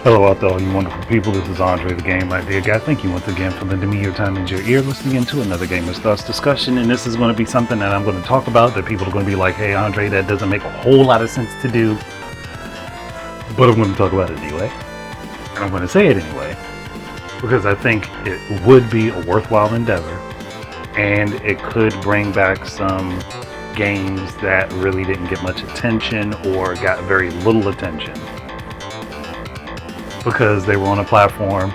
Hello out there, all you wonderful people. This is Andre, the Game Idea Guy. Thank you once again for lending me your time and your ear, listening into another Gamer's Thoughts discussion. And this is going to be something that I'm going to talk about that people are going to be like, hey, Andre, that doesn't make a whole lot of sense to do. But I'm going to talk about it anyway. And I'm going to say it anyway. Because I think it would be a worthwhile endeavor. And it could bring back some games that really didn't get much attention or got very little attention, because they were on a platform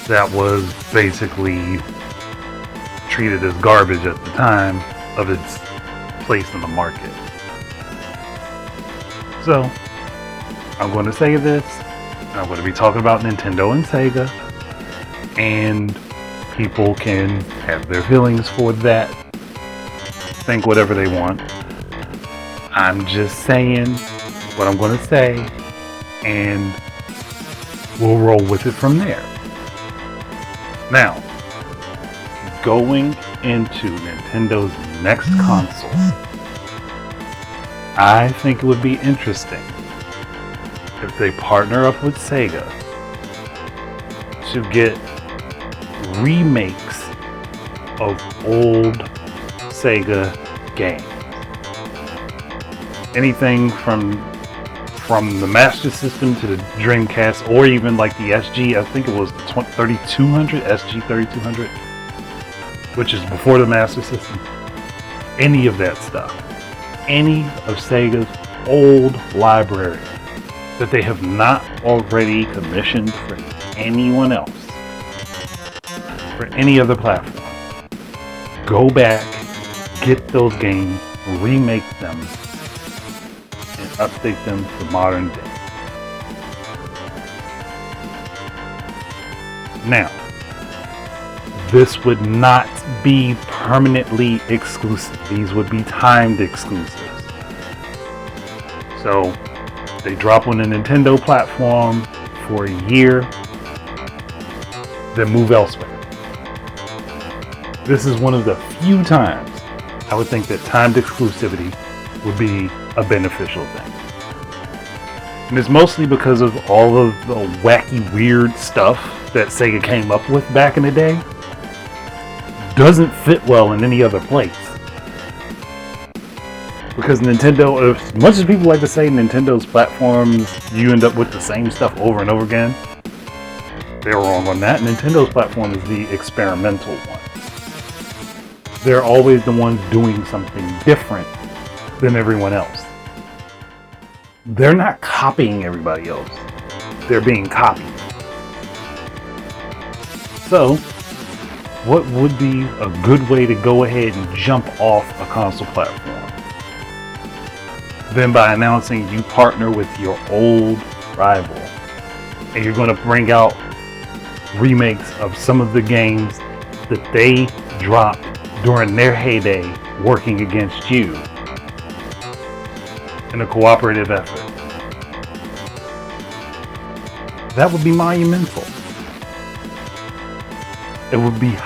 that was basically treated as garbage at the time of its place in the market. So, I'm going to say this, and I'm going to be talking about Nintendo and Sega, and people can have their feelings for that, think whatever they want. I'm just saying what I'm going to say, and we'll roll with it from there. Now, going into Nintendo's next console, I think it would be interesting if they partner up with Sega to get remakes of old Sega games. Anything from the Master System to the Dreamcast, or even like the SG, I think it was the 3200, SG 3200, which is before the Master System. Any of that stuff. Any of Sega's old library that they have not already commissioned for anyone else, for any other platform. Go back, get those games, remake them, and update them for modern day. Now, this would not be permanently exclusive. These would be timed exclusives. So, they drop on the Nintendo platform for a year, then move elsewhere. This is one of the few times I would think that timed exclusivity would be a beneficial thing. And it's mostly because of all of the wacky, weird stuff that Sega came up with back in the day. Doesn't fit well in any other place. Because Nintendo, as much as people like to say Nintendo's platforms, you end up with the same stuff over and over again, they're wrong on that. Nintendo's platform is the experimental one. They're always the ones doing something different than everyone else. They're not copying everybody else. They're being copied. So, what would be a good way to go ahead and jump off a console platform? Then by announcing you partner with your old rival, and you're going to bring out remakes of some of the games that they dropped during their heyday working against you in a cooperative effort. That would be monumental. It would be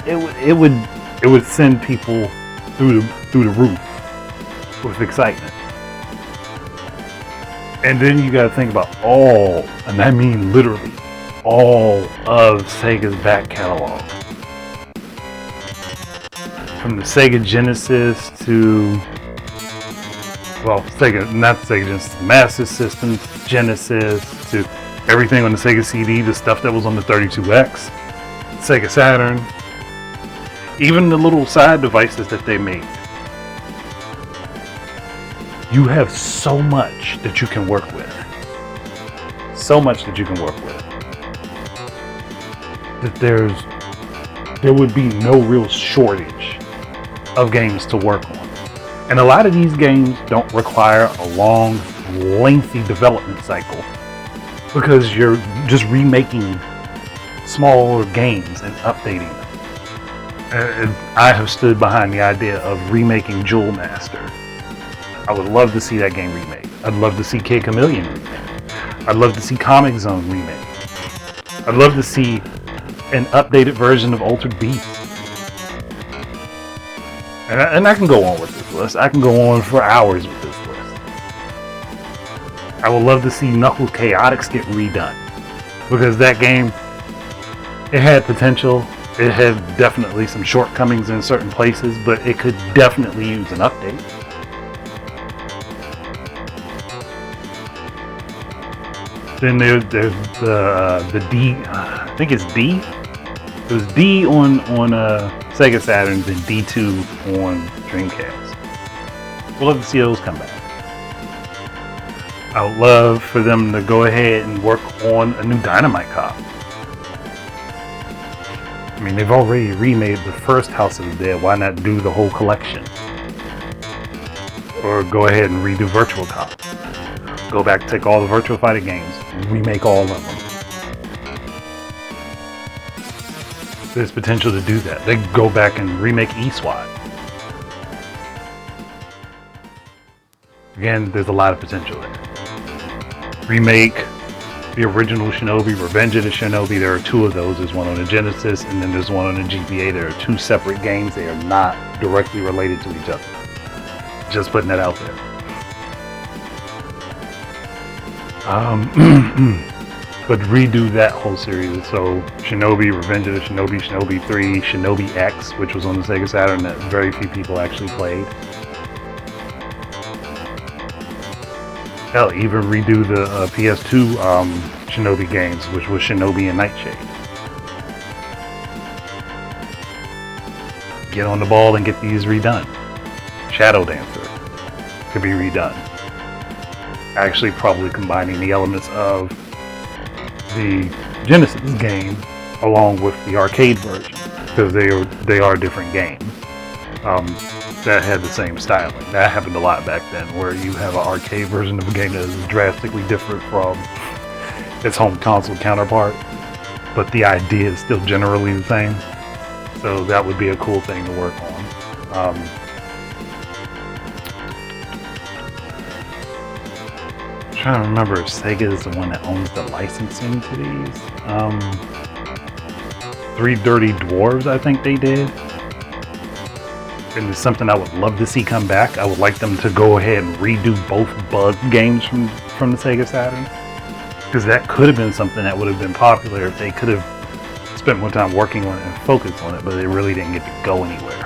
it would send people through the roof with excitement. And then you gotta think about all, and I mean literally all of Sega's back catalog. From the Sega Genesis to, well, not Sega Genesis, Master System, Genesis, to everything on the Sega CD, the stuff that was on the 32X, Sega Saturn, even the little side devices that they made. You have so much that you can work with. So much that you can work with. That there would be no real shortage of games to work on. And a lot of these games don't require a long, lengthy development cycle, because you're just remaking smaller games and updating them. And I have stood behind the idea of remaking Jewel Master. I would love to see that game remade. I'd love to see Kid Chameleon remade. I'd love to see Comic Zone remade. I'd love to see an updated version of Altered Beast. And I can go on with this list. I can go on for hours with this list. I would love to see Knuckles Chaotix get redone. because that game, it had potential. It had definitely some shortcomings in certain places, but it could definitely use an update. Then there's the D, I think it's D. It was D on Sega Saturn, then D2 on Dreamcast. We'll love to see those come back. I would love for them to go ahead and work on a new Dynamite Cop. I mean, they've already remade the first House of the Dead. Why not do the whole collection? Or go ahead and redo Virtual Cop. Go back, take all the Virtual Fighter games, remake all of them. There's potential to do that. They go back and remake eSWAT. Again, there's a lot of potential there. Remake the original Shinobi, Revenge of the Shinobi. There are two of those. There's one on the Genesis, and then there's one on the GBA. There are two separate games. They are not directly related to each other. Just putting that out there. But redo that whole series. So Shinobi, Revenge of the Shinobi, Shinobi 3, Shinobi X, which was on the Sega Saturn that very few people actually played. Hell, even redo the PS2 Shinobi games, which was Shinobi and Nightshade. Get on the ball and get these redone. Shadow Dancer could be redone. Actually, probably combining the elements of the Genesis game along with the arcade version, because they are different games that had the same styling. That happened a lot back then, where you have an arcade version of a game that is drastically different from its home console counterpart, but the idea is still generally the same. So that would be a cool thing to work on. I'm trying to remember if Sega is the one that owns the licensing to these. Three Dirty Dwarves, I think they did. And it's something I would love to see come back. I would like them to go ahead and redo both Bug games from the Sega Saturn. Because that could have been something that would have been popular if they could have spent more time working on it and focused on it, but they really didn't get to go anywhere.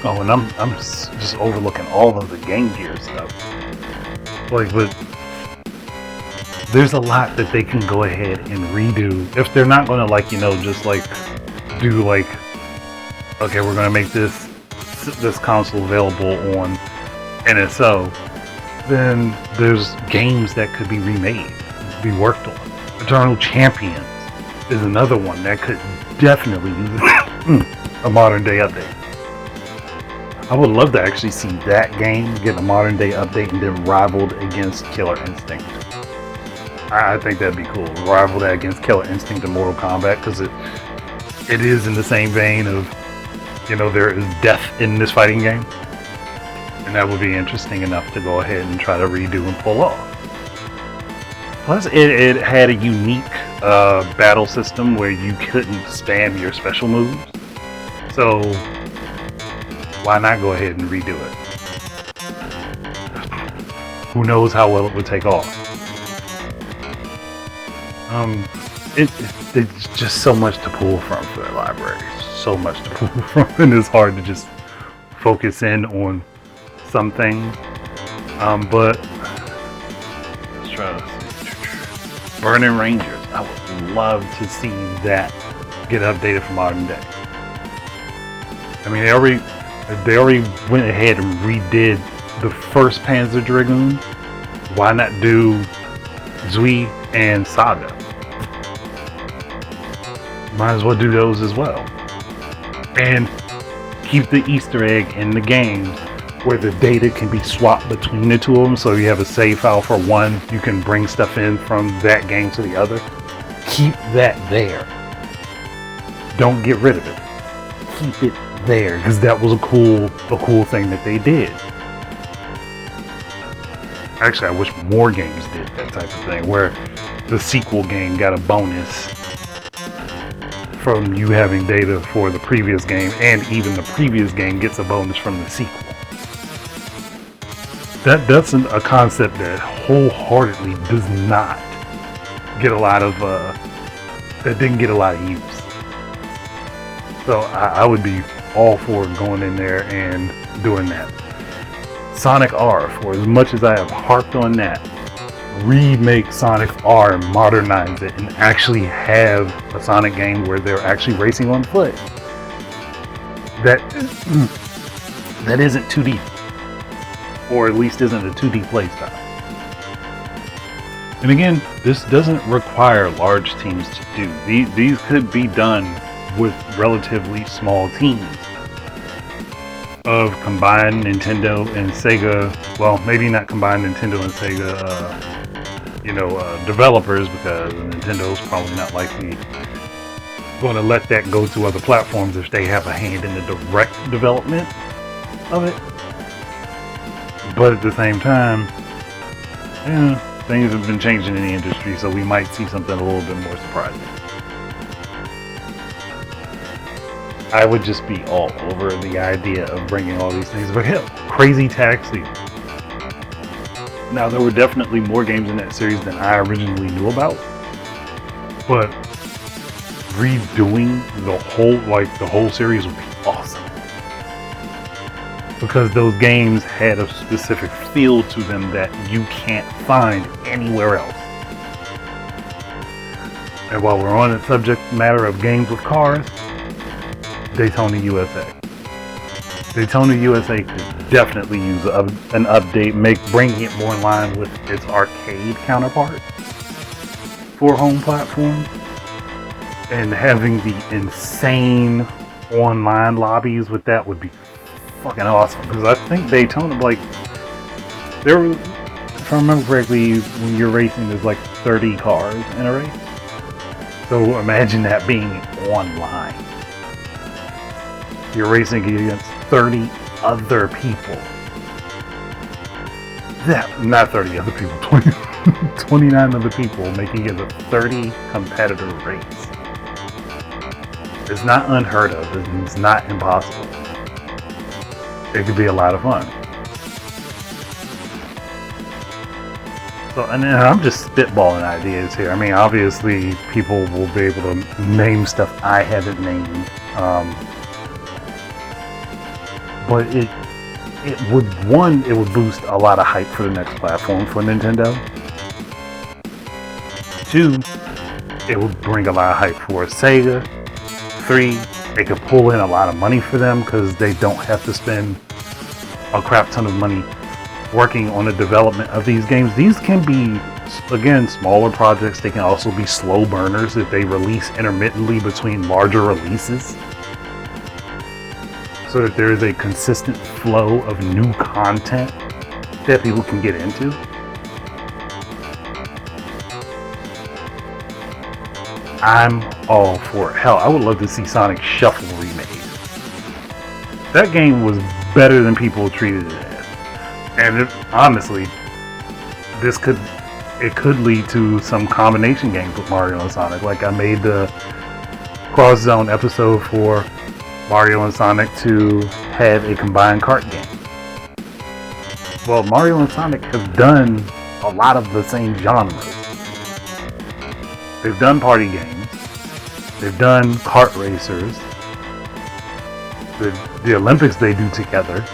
Oh, and I'm just overlooking all of the Game Gear stuff. Like, but there's a lot that they can go ahead and redo if they're not going to, like, you know, just like do like, okay, we're going to make this console available on NSO. Then there's games that could be remade, be worked on. Eternal Champions is another one that could definitely use a modern day update. I would love to actually see that game get a modern day update and then rivaled against Killer Instinct. I think that'd be cool. Rival that against Killer Instinct and Mortal Kombat, because it is in the same vein of, you know, there is death in this fighting game. And that would be interesting enough to go ahead and try to redo and pull off. Plus, it had a unique battle system where you couldn't spam your special moves. So why not go ahead and redo it? Who knows how well it would take off. It's just so much to pull from for their library. So much to pull from, and it's hard to just focus in on some things. But let's try to see. Burning Rangers. I would love to see that get updated for modern day. I mean, they already went ahead and redid the first Panzer Dragoon. Why not do Zui and Saga? Might as well do those as well. And keep the Easter egg in the games where the data can be swapped between the two of them. So you have a save file for one, you can bring stuff in from that game to the other. Keep that there. Don't get rid of it. Keep it there, because that was a cool thing that they did. Actually, I wish more games did that type of thing, where the sequel game got a bonus from you having data for the previous game, and even the previous game gets a bonus from the sequel. That's a concept that wholeheartedly does not get a lot of that didn't get a lot of use. So I would be all for going in there and doing that. Sonic R, for as much as I have harped on that, remake Sonic R and modernize it and actually have a Sonic game where they're actually racing on foot. That isn't 2D, or at least isn't a 2D playstyle. And again, this doesn't require large teams to do. These could be done with relatively small teams of combined Nintendo and Sega. Well, maybe not combined Nintendo and Sega, developers, because Nintendo's probably not likely going to let that go to other platforms if they have a hand in the direct development of it. But at the same time, things have been changing in the industry, so we might see something a little bit more surprising. I would just be all over the idea of bringing all these things. But hell, Crazy Taxi. Now, there were definitely more games in that series than I originally knew about. But redoing the whole series would be awesome. Because those games had a specific feel to them that you can't find anywhere else. And while we're on the subject matter of games with cars, Daytona USA. Daytona USA could definitely use an update, bringing it more in line with its arcade counterpart for home platform, and having the insane online lobbies with that would be fucking awesome. Because I think Daytona, if I remember correctly, when you're racing, there's 30 cars in a race. So imagine that being online. You're racing against 30 other people. Not 30 other people, 29 other people, making it a 30 competitor race. It's not unheard of, it's not impossible. It could be a lot of fun. So, and I'm just spitballing ideas here. I mean, obviously, people will be able to name stuff I haven't named. But it would boost a lot of hype for the next platform for Nintendo. 2, it would bring a lot of hype for Sega. 3, it could pull in a lot of money for them because they don't have to spend a crap ton of money working on the development of these games. These can be, again, smaller projects. They can also be slow burners that they release intermittently between larger releases, so that there is a consistent flow of new content that people can get into. I'm all for it. Hell, I would love to see Sonic Shuffle remade. That game was better than people treated it as. And honestly, it could lead to some combination games with Mario and Sonic. I made the Cross Zone episode for Mario and Sonic to have a combined kart game. Well, Mario and Sonic have done a lot of the same genres. They've done party games. They've done kart racers. The Olympics they do together.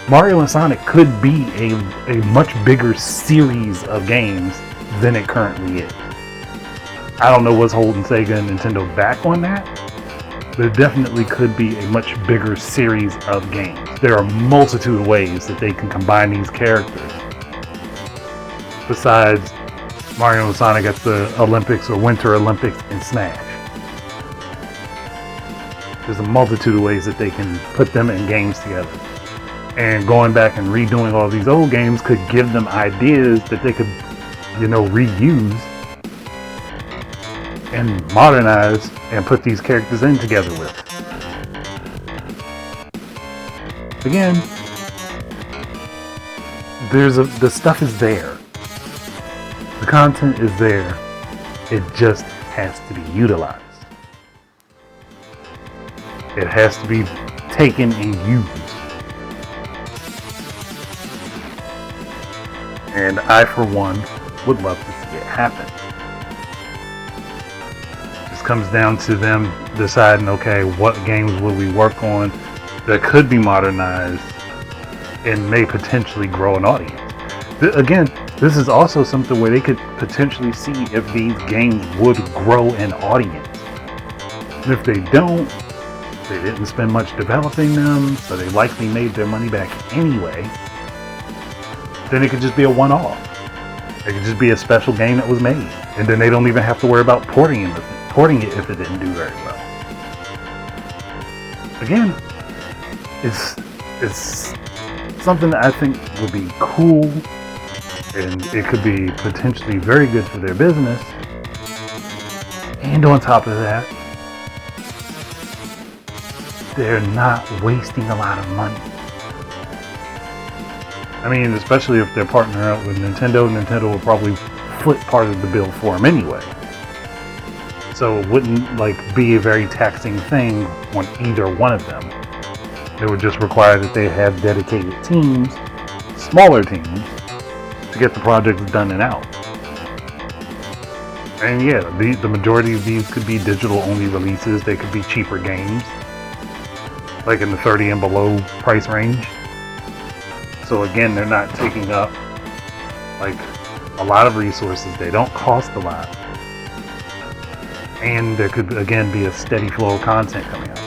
Mario and Sonic could be a much bigger series of games than it currently is. I don't know what's holding Sega and Nintendo back on that. There definitely could be a much bigger series of games. There are a multitude of ways that they can combine these characters. Besides Mario and Sonic at the Olympics or Winter Olympics in Smash. There's a multitude of ways that they can put them in games together. And going back and redoing all these old games could give them ideas that they could, reuse and modernize and put these characters in together with. Again, the stuff is there. The content is there. It just has to be utilized. It has to be taken and used. And I, for one, would love to see it happen. It just comes down to them deciding, okay, what games will we work on that could be modernized and may potentially grow an audience. Again, this is also something where they could potentially see if these games would grow an audience. And if they don't, they didn't spend much developing them, so they likely made their money back anyway. Then it could just be a one-off. It could just be a special game that was made, and then they don't even have to worry about porting it if it didn't do very well. Again, it's something that I think would be cool, and it could be potentially very good for their business. And on top of that, they're not wasting a lot of money. I mean, especially if they're partnering up with Nintendo. Nintendo will probably foot part of the bill for them anyway. So it wouldn't be a very taxing thing on either one of them. It would just require that they have dedicated teams, smaller teams, to get the projects done and out. And yeah, the majority of these could be digital only releases. They could be cheaper games, like in the 30 and below price range. So again, they're not taking up a lot of resources. They don't cost a lot. And there could again be a steady flow of content coming out.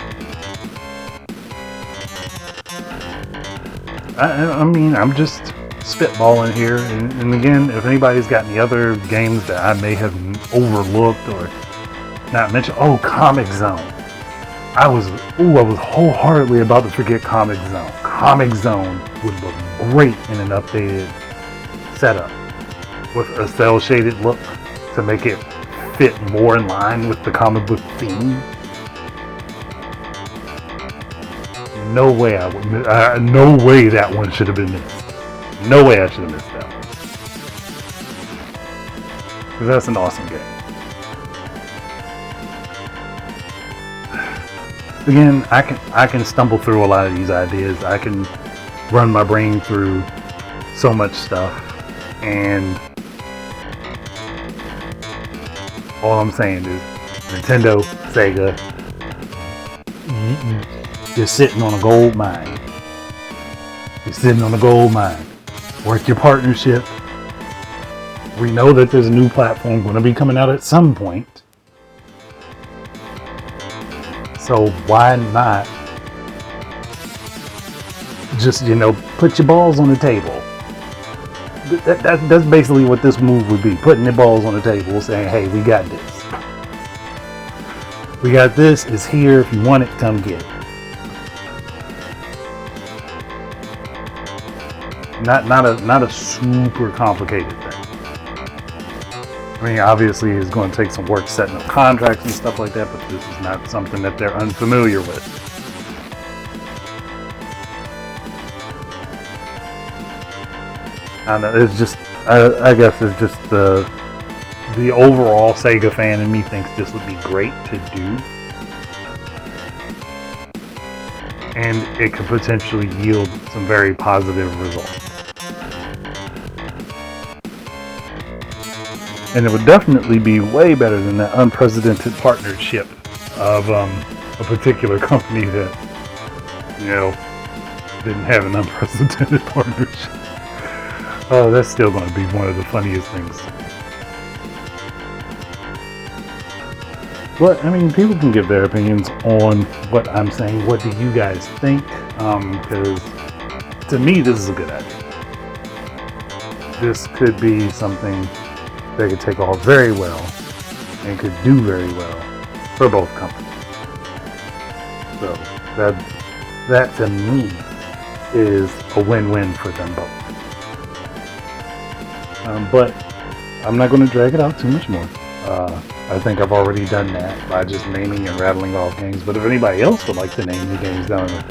I mean, I'm just spitballing here. And again, if anybody's got any other games that I may have overlooked or not mentioned, Comic Zone. I was wholeheartedly about to forget Comic Zone. Comic Zone would look great in an updated setup with a cel-shaded look to make it fit more in line with the comic book theme. No way no way that one should have been missed. No way I should have missed that one. Because that's an awesome game. Again, I can stumble through a lot of these ideas. I can run my brain through so much stuff, and all I'm saying is Nintendo, Sega, you're sitting on a gold mine. You're sitting on a gold mine. Work your partnership. We know that there's a new platform going to be coming out at some point. So why not just, put your balls on the table? That's basically what this move would be. Putting the balls on the table, saying, hey, we got this. We got this. It's here. If you want it, come get it. Not a super complicated thing. I mean, obviously it's going to take some work setting up contracts and stuff like that, but this is not something that they're unfamiliar with. I know, it's just, I guess it's just the overall Sega fan in me thinks this would be great to do. And it could potentially yield some very positive results. And it would definitely be way better than that unprecedented partnership of a particular company that, didn't have an unprecedented partnership. Oh, that's still going to be one of the funniest things. But, I mean, people can give their opinions on what I'm saying. What do you guys think? Because to me, this is a good idea. This could be something they could take off very well and could do very well for both companies. So that to me is a win-win for them both. But I'm not going to drag it out too much more. I think I've already done that by just naming and rattling off games. But if anybody else would like to name the games down in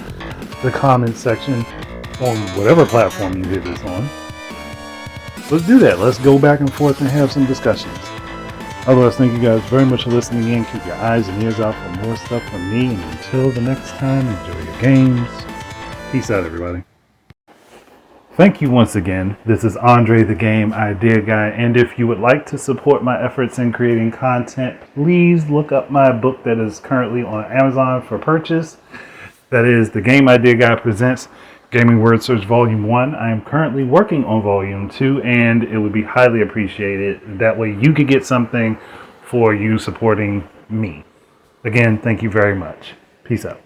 the comments section on whatever platform you hear this on, let's do that. Let's go back and forth and have some discussions. Otherwise, thank you guys very much for listening in. Keep your eyes and ears out for more stuff from me. And until the next time, enjoy your games. Peace out, everybody. Thank you once again. This is Andre, the Game Idea Guy, and if you would like to support my efforts in creating content, please look up my book that is currently on Amazon for purchase. That is The Game Idea Guy Presents Gaming Word Search Volume 1. I am currently working on Volume 2, and it would be highly appreciated. That way you could get something for you supporting me. Again, thank you very much. Peace out.